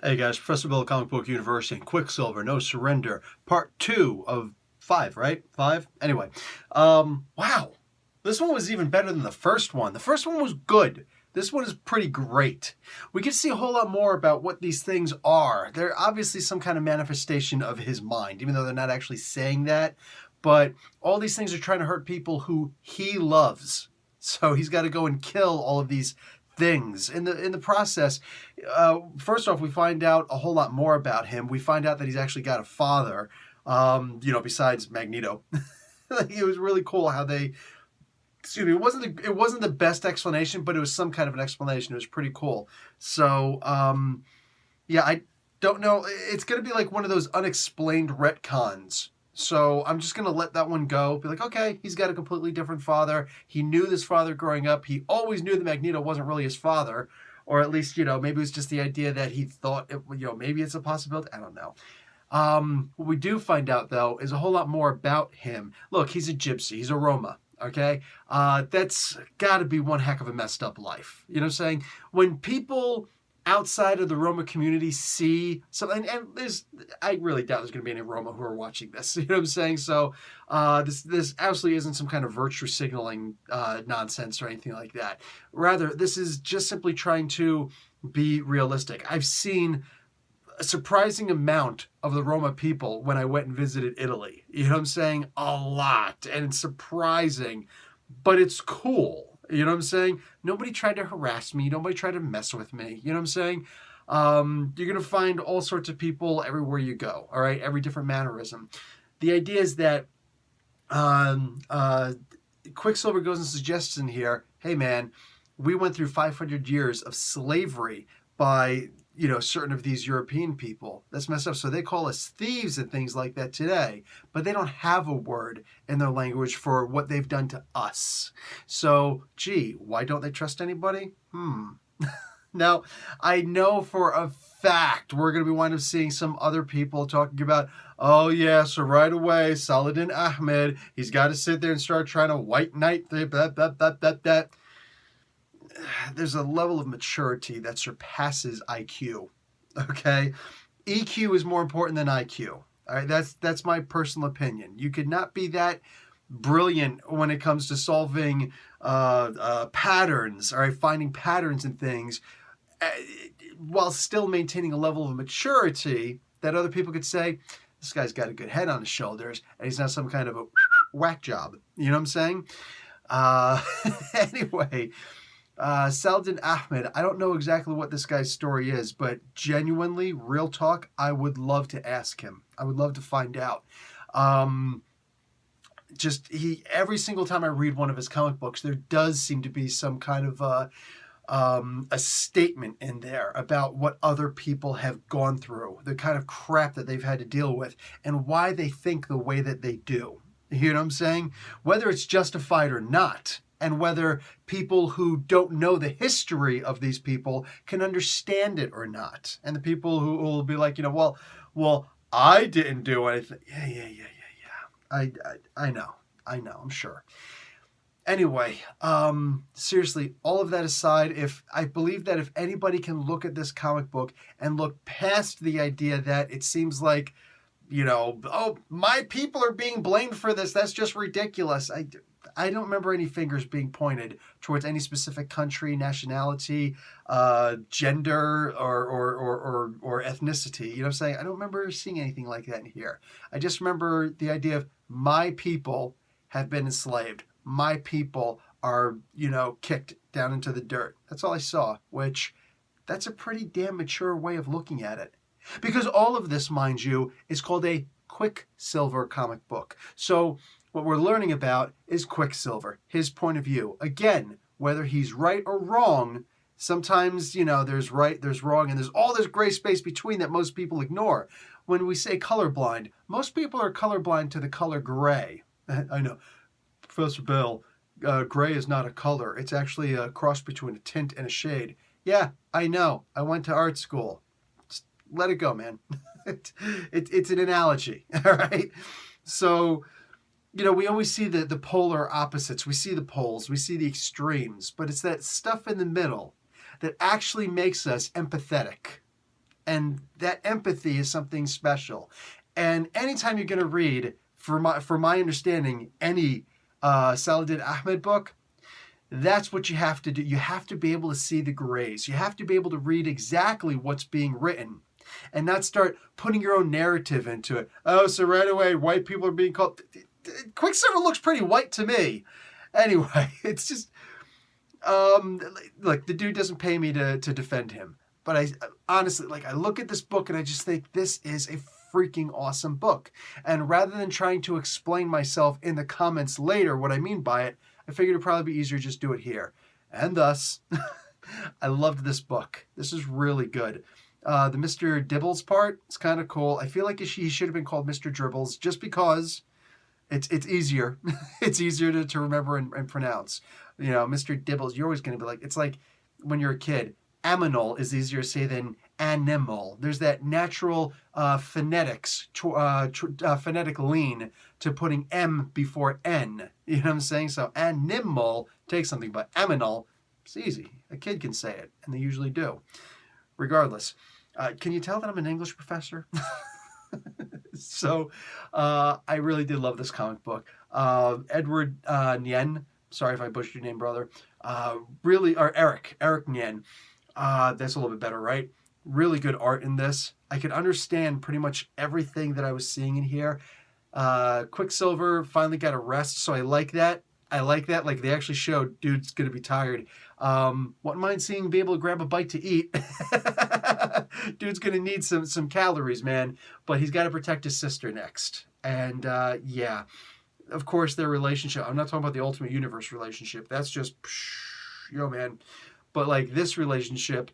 Hey guys, Professor Bill, Comic Book University, and Quicksilver No Surrender, part 2 of 5, right? 5? Anyway, wow. This one was even better than the first one. The first one was good. This one is pretty great. We get to see a whole lot more about what these things are. They're obviously some kind of manifestation of his mind, even though they're not actually saying that. But all these things are trying to hurt people who he loves. So he's got to go and kill all of these things. In the process, first off, we find out a whole lot more about him. We find out that he's actually got a father, besides Magneto. It was really cool how they, excuse me, it wasn't the best explanation, but it was some kind of an explanation. It was pretty cool. So, yeah, I don't know. It's going to be like one of those unexplained retcons. So I'm just going to let that one go. Be like, okay, he's got a completely different father. He knew this father growing up. He always knew that Magneto wasn't really his father. Or at least, maybe it was just the idea that he thought, maybe it's a possibility. I don't know. What we do find out, though, is a whole lot more about him. Look, he's a gypsy. He's a Roma. Okay? That's got to be one heck of a messed up life. You know what I'm saying? When people outside of the Roma community see something, and I really doubt there's going to be any Roma who are watching this. You know what I'm saying? So this absolutely isn't some kind of virtue signaling nonsense or anything like that. Rather, this is just simply trying to be realistic. I've seen a surprising amount of the Roma people when I went and visited Italy. You know what I'm saying? A lot. And it's surprising, but it's cool. You know what I'm saying? Nobody tried to harass me. Nobody tried to mess with me. You know what I'm saying? You're going to find all sorts of people everywhere you go. All right? Every different mannerism. The idea is that Quicksilver goes and suggests in here, hey man, we went through 500 years of slavery by certain of these European people. That's messed up. So they call us thieves and things like that today, but they don't have a word in their language for what they've done to us. So, gee, why don't they trust anybody? Now, I know for a fact we're going to be winding up seeing some other people talking about, oh yeah, so right away, Saladin Ahmed, he's got to sit there and start trying to white knight that. There's a level of maturity that surpasses IQ. Okay, EQ is more important than IQ. All right, that's my personal opinion. You could not be that brilliant when it comes to solving patterns. All right, finding patterns in things, while still maintaining a level of maturity that other people could say, this guy's got a good head on his shoulders, and he's not some kind of a whack job. You know what I'm saying? Anyway. Saladin Ahmed, I don't know exactly what this guy's story is, but genuinely, real talk, I would love to ask him. I would love to find out. Every single time I read one of his comic books, there does seem to be some kind of a statement in there about what other people have gone through, the kind of crap that they've had to deal with, and why they think the way that they do. You know what I'm saying? Whether it's justified or not, and whether people who don't know the history of these people can understand it or not. And the people who will be like, well, I didn't do anything. Yeah. I know, I'm sure. Anyway, seriously, all of that aside, I believe that if anybody can look at this comic book and look past the idea that it seems like, oh, my people are being blamed for this, that's just ridiculous. I don't remember any fingers being pointed towards any specific country, nationality, gender, or ethnicity. You know what I'm saying? I don't remember seeing anything like that in here. I just remember the idea of my people have been enslaved. My people are, kicked down into the dirt. That's all I saw, which that's a pretty damn mature way of looking at it. Because all of this, mind you, is called a Quicksilver comic book. So what we're learning about is Quicksilver, his point of view. Again, whether he's right or wrong, sometimes, there's right, there's wrong, and there's all this gray space between that most people ignore. When we say colorblind, most people are colorblind to the color gray. I know, Professor Bell, gray is not a color. It's actually a cross between a tint and a shade. Yeah, I know. I went to art school. Just let it go, man. It's an analogy, all right? So, we always see the polar opposites. We see the poles. We see the extremes. But it's that stuff in the middle that actually makes us empathetic. And that empathy is something special. And anytime you're going to read, for my understanding, any Saladin Ahmed book, that's what you have to do. You have to be able to see the grays. You have to be able to read exactly what's being written and not start putting your own narrative into it. Oh, so right away, white people are being called... Quicksilver looks pretty white to me. Anyway, it's just... look, the dude doesn't pay me to defend him. But I honestly, like, I look at this book and I just think this is a freaking awesome book. And rather than trying to explain myself in the comments later what I mean by it, I figured it'd probably be easier to just do it here. And thus, I loved this book. This is really good. The Mr. Dibbles part, it's kind of cool. I feel like he should have been called Mr. Dribbles just because it's easier. It's easier to remember and pronounce. You know, Mr. Dibbles, you're always going to be like, it's like when you're a kid. Aminal is easier to say than animal. There's that natural phonetic lean to putting M before N. You know what I'm saying? So animal takes something, but aminal, it's easy. A kid can say it, and they usually do. Regardless, can you tell that I'm an English professor? So I really did love this comic book. Edward Nyen, sorry if I butchered your name, brother. Eric Nyen. That's a little bit better, right? Really good art in this. I could understand pretty much everything that I was seeing in here. Quicksilver finally got a rest, so I like that. Like they actually showed dude's gonna be tired. Wouldn't mind seeing be able to grab a bite to eat. Dude's gonna need some calories, man. But he's got to protect his sister next. And yeah, of course their relationship. I'm not talking about the Ultimate Universe relationship. That's just, man. But like this relationship,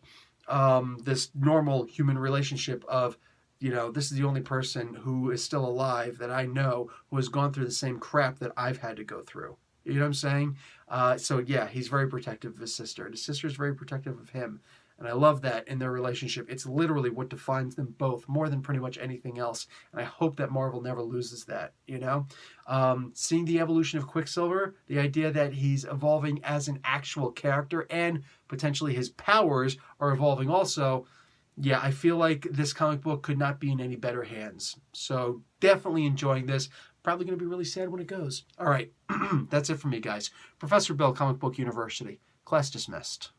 this normal human relationship of, this is the only person who is still alive that I know who has gone through the same crap that I've had to go through. You know what I'm saying? So yeah, he's very protective of his sister. And his sister is very protective of him. And I love that in their relationship. It's literally what defines them both more than pretty much anything else. And I hope that Marvel never loses that, Seeing the evolution of Quicksilver, the idea that he's evolving as an actual character and potentially his powers are evolving also. Yeah, I feel like this comic book could not be in any better hands. So definitely enjoying this. Probably going to be really sad when it goes. All right, that's it for me, guys. Professor Bill, Comic Book University. Class dismissed.